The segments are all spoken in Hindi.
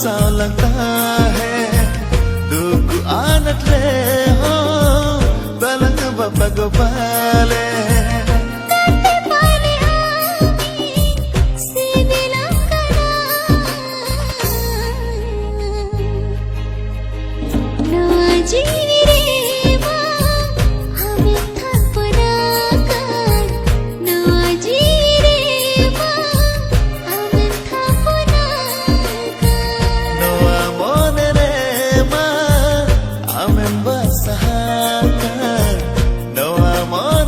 सा लगता है दुख आनट ले हो बलंग बपग पाले no amor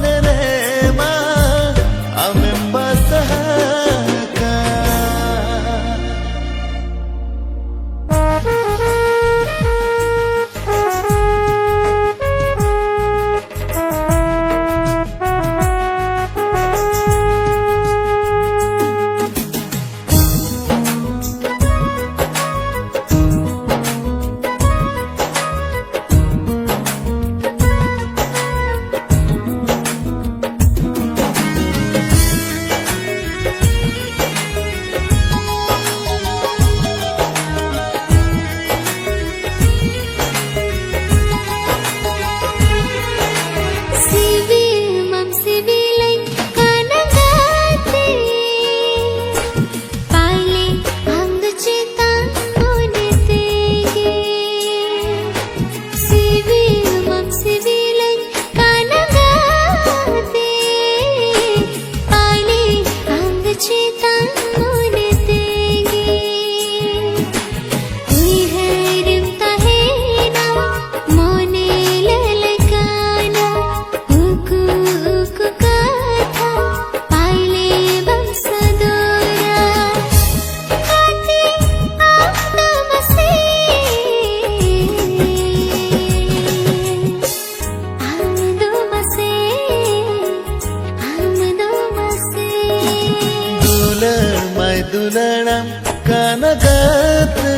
dulanam kanagate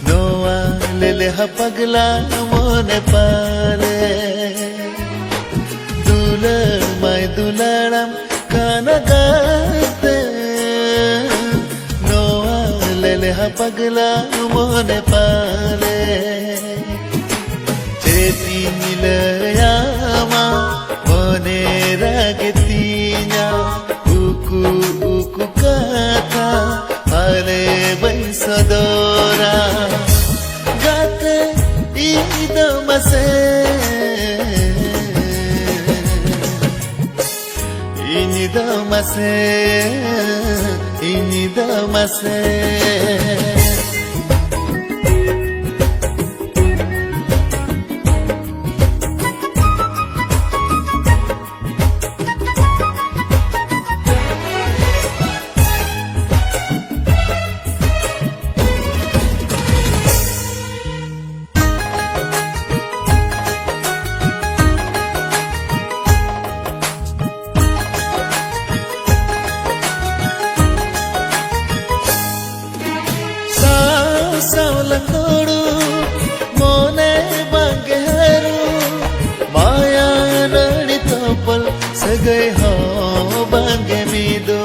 noa lele hapagla mone pale dulanam kanagate noa lele hapagla mone pale cheti nilayama mone ragetinya uku uku kata ale baisadora gate idamase inidamase Saulangodu mone bangeru maya nadi topal sagai ho bange mido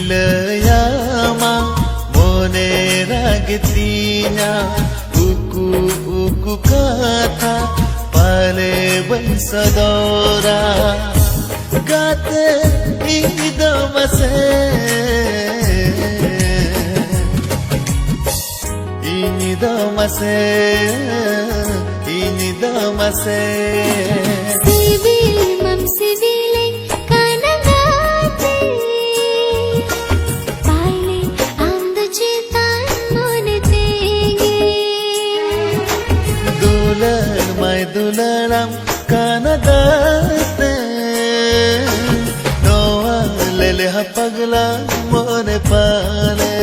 layama mone ragetinya uku uku kata pale baisadora gate idamase civil mam civile dulanam kanagate noa lele hapagla mone pale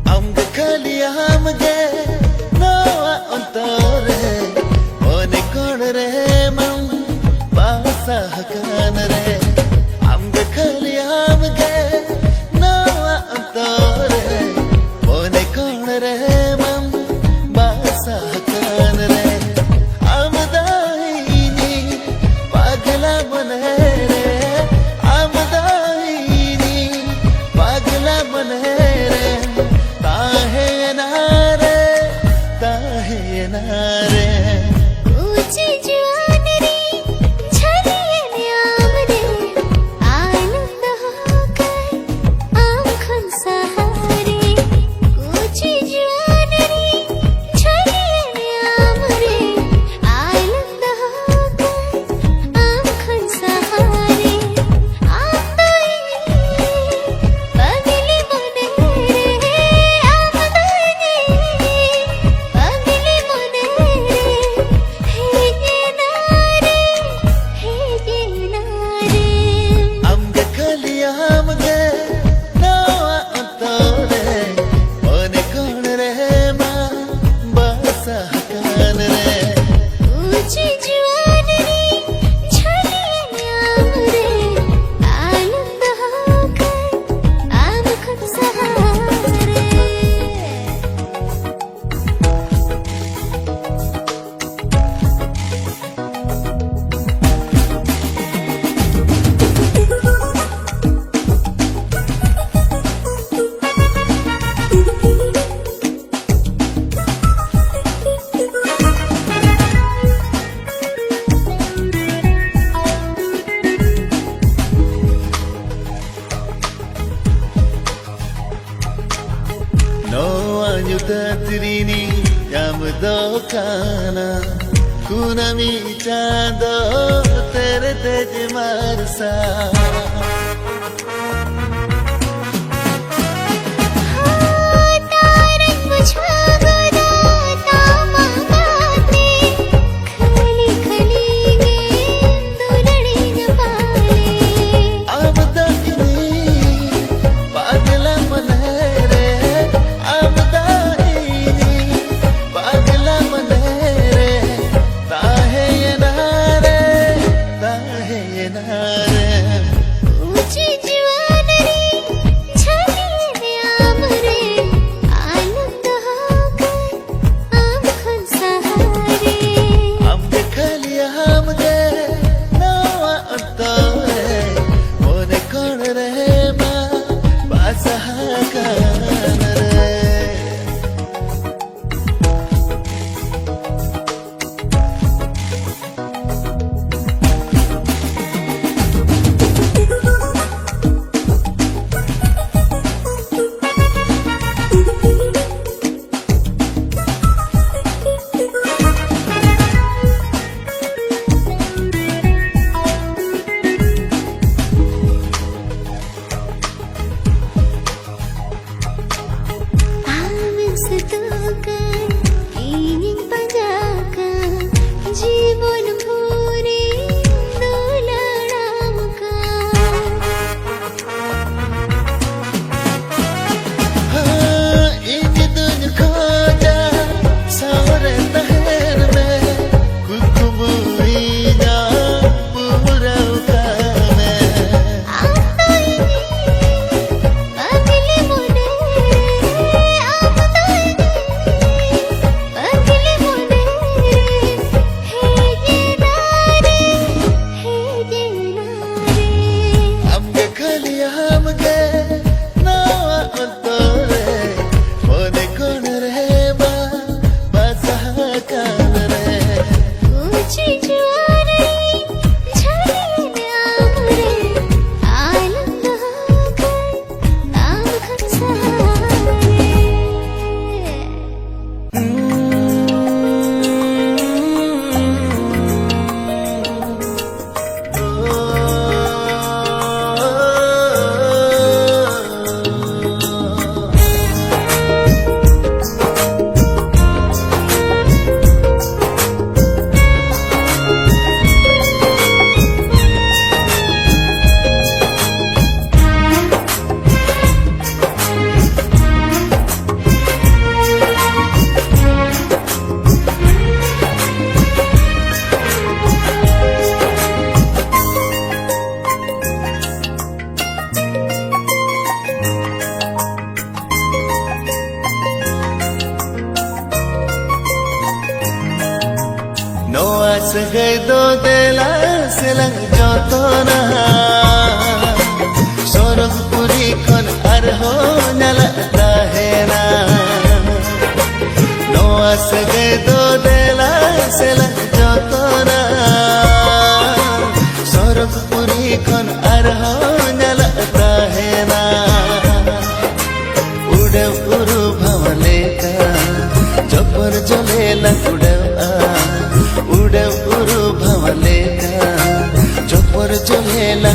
Aunque Kaliamge नारे ऊंची जुआन रे झलिए आम रे आनंद होकर आँखों सहारे ऊंची जुआन रे झलिए आम रे आनंद होकर आँखों सहारे पगली मोने रे आमदानी पगली मोने रे हे नारे अम्गे कलिया हमगे नवा अंतरे मोने कौन रे माँ बासा हकान रे ऊंची जुआन रे झलिए आम रे आनंद होकर आँखों सहारे No anyuta trini yam do kana kunami chando tere tej marsa Tarak मुझा गोदा तामा गाते खली खली दुलड़ी न पाले amda ini pagla manere amda ini pagla manere tahe ye nare ऊंची जुआन रे झलिए आम रे आनंद होकर आँखों सहारे amge kaliya hamge nawa antore mone kon re ma basaha kan re Amin setukan ingin panjakan जीवन भूरे दुलारामkan ini dunia koja sore tahir mein kukubuina purau kame आता पगली मोने आमदानी पगली मोने हे नारे amge kaliya hamge nawa antore mone kon re ma basaha kan re ऊंची जुआन रे झलिए आम रे आनंद होकर आँखों सहारे Segay do de la selang jotona Sorog puri kon arho nala dahena No asage do dela selang jotona sorok puri kon arho nyala tahena ude uru bhavale ka jopar jole la ude uru bhavale ka jopar jole la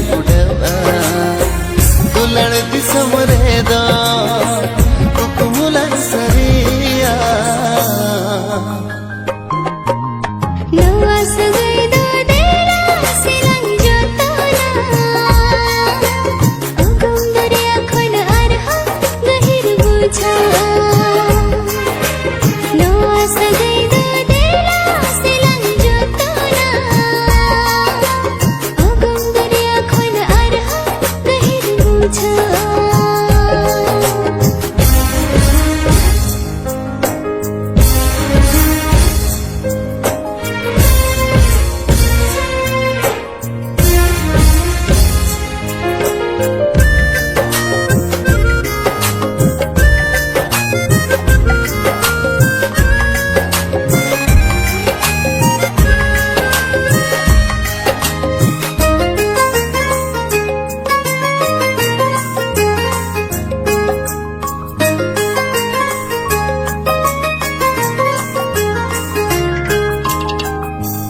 दुलड़ दिसम रे दो कुकुमुला सरिया नवा सगई दो देला सिलंग जोतोना उगम दरिया खन अरहा गहिर बुझा नवा सगई दो देला सिलंग जोतोना उगम दरिया खन अरहा गहिर बुझा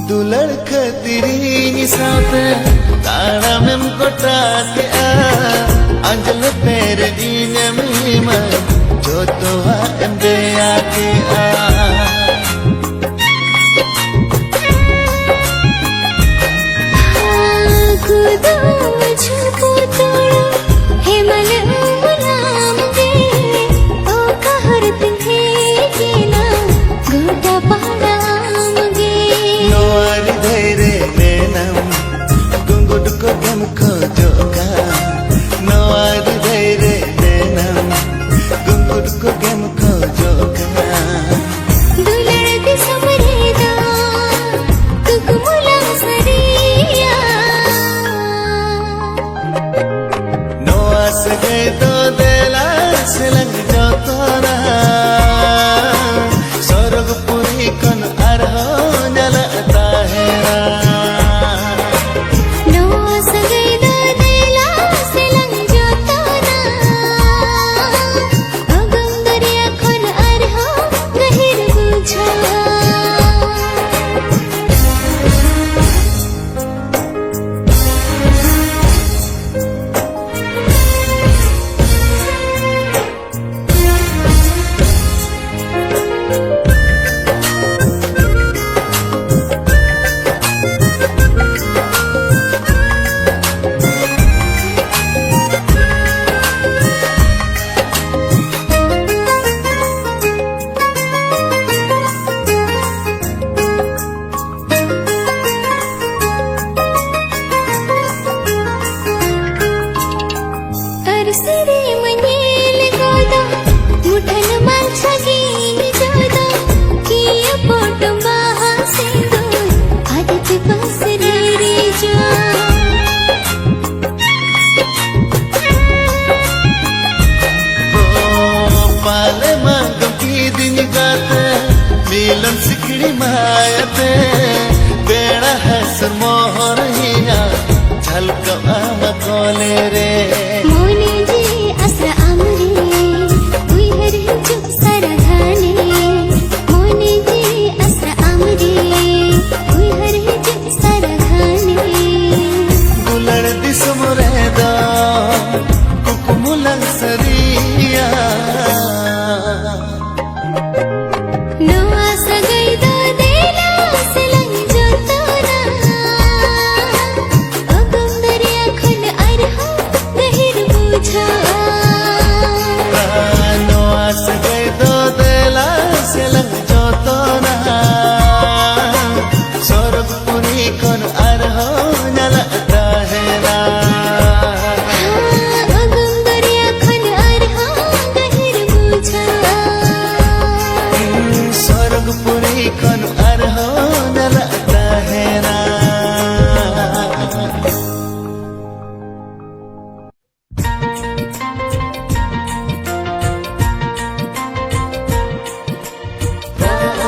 दुलड़ खतरी साथे तारा में कोटा के अंजल पैर दीने में जो तो अंदे आके खुदा मुझको तोड़ो हेमल गुलाम दे ओ कहर तुम्हें गिना गोटा पाड़ाम गे नोआर धैरे नैनम गुंगुट को गम को जोगा नोआर धैरे नैनम गुंगुट को गम को जोगा दुलड़ के समरे दा कुकुमुला सरिया नोआ सगे तो देला सिलंग जोतोना sorog puri kon arho nyala tahena नवा सगई दो देला सिलंग जोतोना उगम दरिया खन अरहा गहिर बुझा अरसरे मनेल गोदा मुठन मालछगी जोदा किया पोट महा सिंधु आदित बसरे रे जो पाले मांगम की दिन गाते मिलन सिकड़ी मायते बेड़ा है मोहर हिया झलक आम कोले रे मोने जी असरा आमरे उई हर जो सरधाने मोने जी असरा आमरे उई हर जो सरधाने दुलड़ दिसम रे दो कुकुमुला सरिया नवा सगई दो देला सिलंग जोतोना उगम दरिया खन अरहा गहिर बुझा नोआ सगे दो देला सिलंग जोतोना sorog puri kon arho nyala tahena उगम दरिया खन अरहा गहिर बुझा sorog puri kon arho nyala tahena आ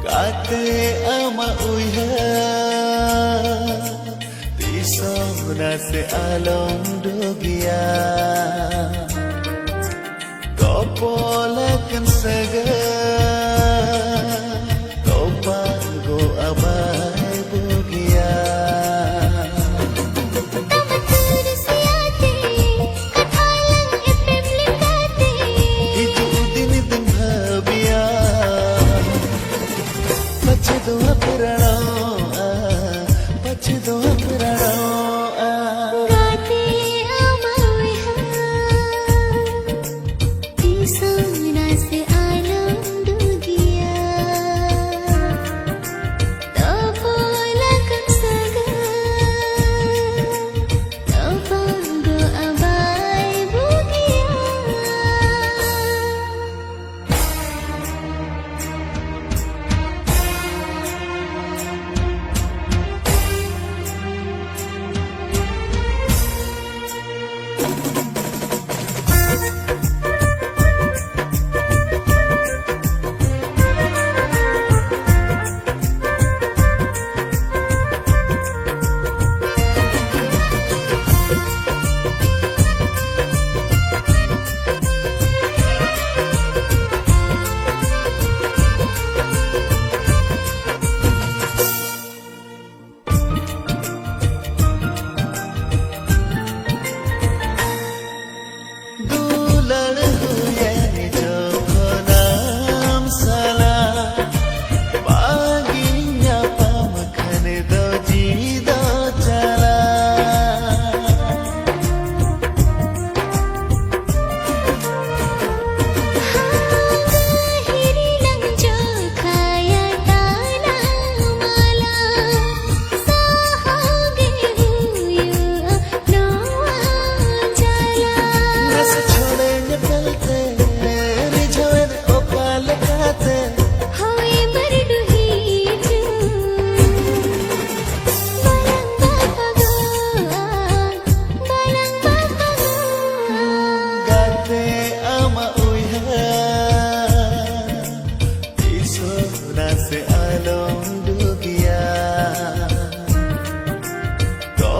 Kate ama uya Tisona se along dugia Kopolakan saga Kopago abay bugia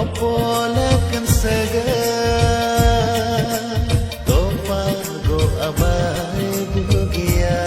Kopolakan saga Topago abay bugia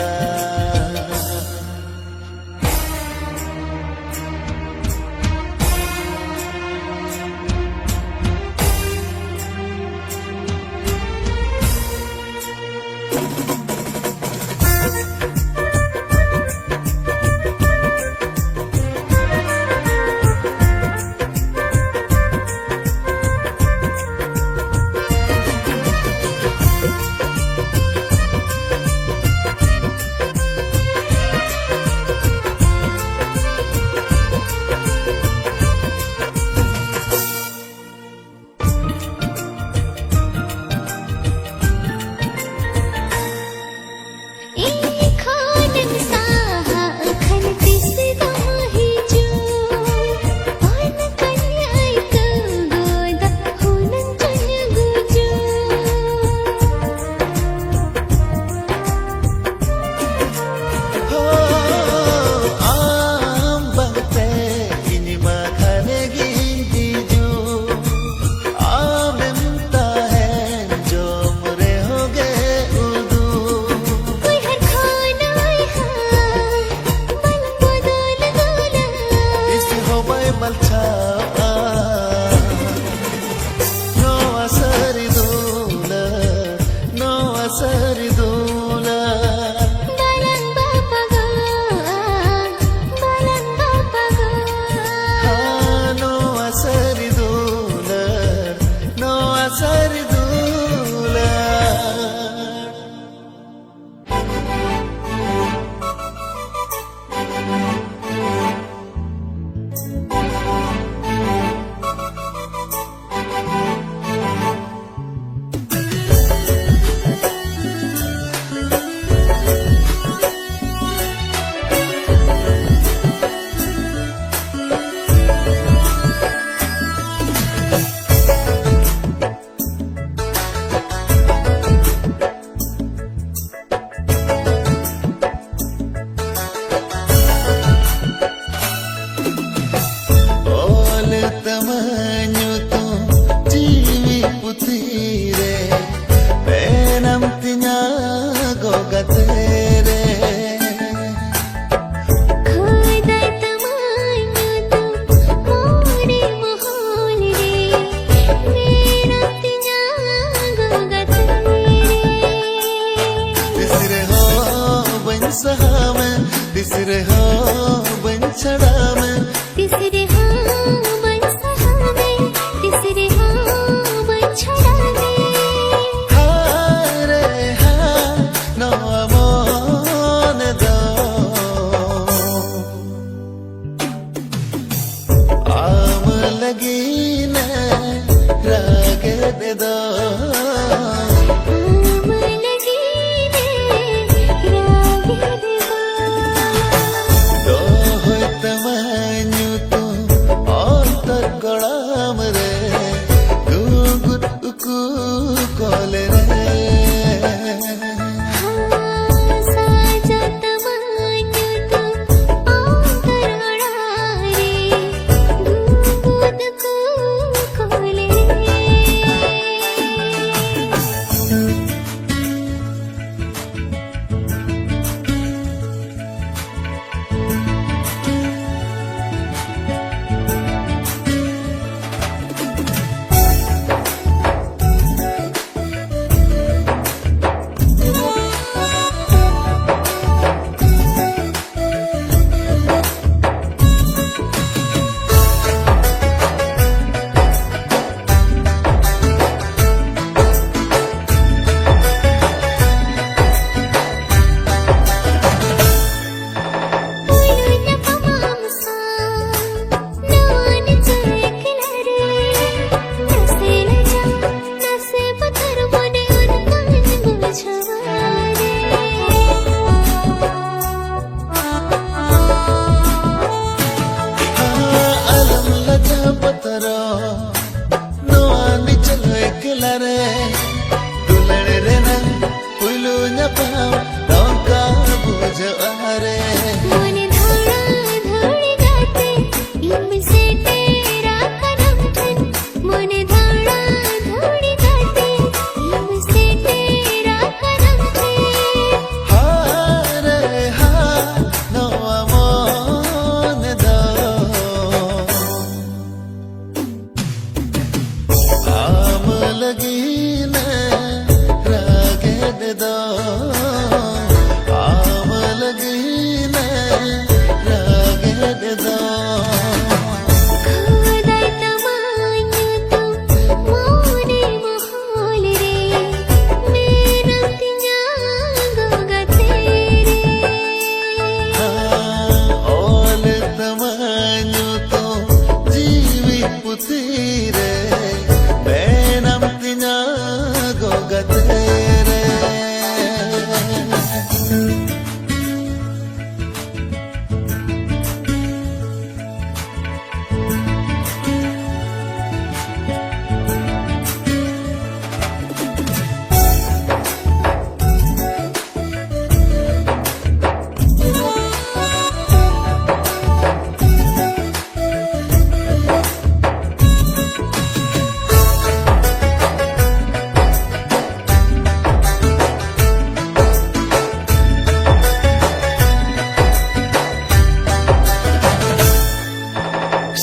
तिसरे हो बंचड़ा में तिसरे हाँ बंसहा में तिसरे हाँ बंछड़ा में हारे हाँ नो अमोन दो आम लगी न राग दे दो आम लगी ने राग देवा दो हो तमान्यू तू और तर गड़ाम रे गुगुट उकू कोले रे साजा तमान्यू तू आंतरड़ा रे दूध को खोले अलम लजा पतरो नो आनी चलो एकला रे दुलड़े रे ना पुलू न पाओ नौका बुझ आरे मन धड़ा धड़ी गाते इम से तेरा कदम धन मन धड़ा धड़ी गाते इम से तेरा कदम धन हारे हाँ नो अमोन दो आम लगी न रागे दे दो आम लगी न रागे दे दो खोदाई तमान्यू तू मोने मोहोल रे मेरा तिया गोगा तेरे ओल तमान्यू तो जीवी पुती रे बेनम तिना गोगत रे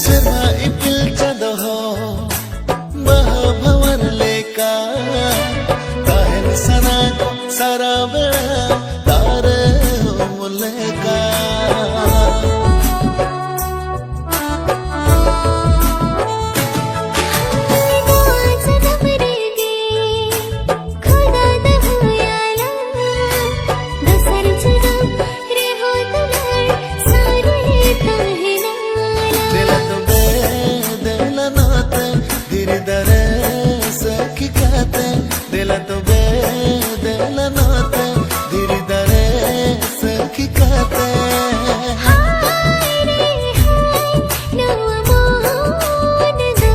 शर्मा इपिल चंदो हो महाभवर लेका ताहन सना सारा बेड़ा तारे हो मुलेका आज नमरेगे खुदा दहुयाला दसर जुदा रे हो दुलार सारे कहनाला दिला तो बे दिला नाते धीरे दरे सखी कहते दिला तो बे दिला नाते धीरे दरे सखी कहते हाय रे हाय नो अमोन दो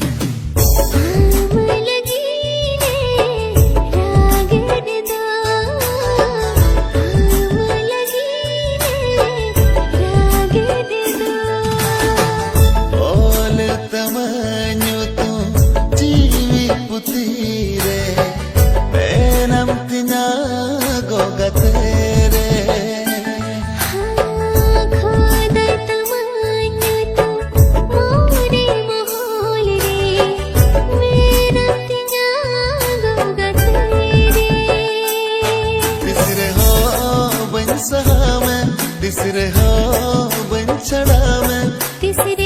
आम लगी ने राग दे दो आम लगी ने राग दे दो ओल तमान्यू तू जीवी पुती रे बेनम तिना गोगत रे खोदाई तमान्यू तू मोने मोहोल रे मेरा तिया गोगा तेरे दिस रहा बंचड़ा में तीसरे